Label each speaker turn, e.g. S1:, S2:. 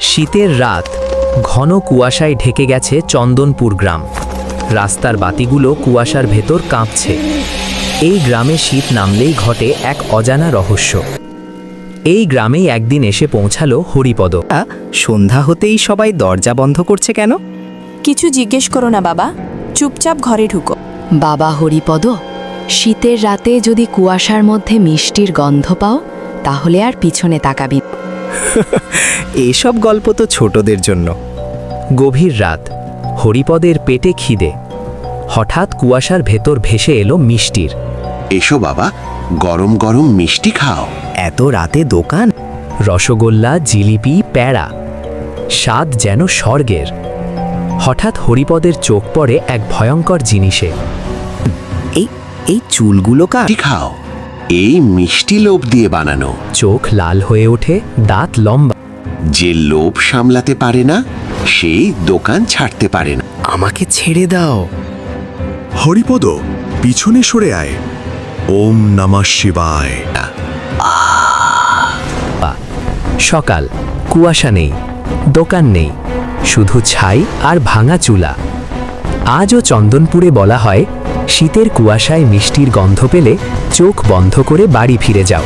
S1: শীতের রাত, ঘন কুয়াশায় ঢেকে গেছে চন্দনপুর গ্রাম। রাস্তার বাতিগুলো কুয়াশার ভেতর কাঁপছে। এই গ্রামে শীত নামলেই ঘটে এক অজানা রহস্য। এই গ্রামেই একদিন এসে পৌঁছালো হরিপদ।
S2: সন্ধ্যা হতেই সবাই দরজা বন্ধ করছে কেন?
S3: কিছু জিজ্ঞেস করো না বাবা, চুপচাপ ঘরে ঢুকো।
S4: বাবা হরিপদ, শীতের রাতে যদি কুয়াশার মধ্যে মিষ্টির গন্ধ পাও তাহলে আর পিছনে তাকাবি।
S2: এসব গল্প তো ছোটদের জন্য।
S1: গভীর রাত, হরিপদের পেটে খিদে। হঠাৎ কুয়াশার ভেতর ভেসে এলো মিষ্টির।
S5: এসো বাবা, গরম গরম মিষ্টি খাও।
S2: এত রাতে দোকান?
S1: রসগোল্লা, জিলিপি, প্যাড়া, স্বাদ যেন স্বর্গের। হঠাৎ হরিপদের চোখ পড়ে এক ভয়ঙ্কর জিনিসে।
S2: এই চুলগুলো কার?
S5: মিষ্টি খাও, এই মিষ্টি লোভ দিয়ে বানানো।
S1: চোখ লাল হয়ে ওঠে, দাঁত লম্বা।
S5: যে লোভ সামলাতে পারে না সেই দোকান ছাড়তে পারে না।
S2: আমাকে ছেড়ে দাও।
S6: হরিপদ, পিছনে সরে আয়। ওম নমঃ শিবায়।
S1: সকাল, কুয়াশা নেই, দোকান নেই, শুধু ছাই আর ভাঙা চুলা। আজও চন্দনপুরে বলা হয়, শীতের কুয়াশায় মিষ্টির গন্ধ পেলে চোখ বন্ধ করে বাড়ি ফিরে যাও।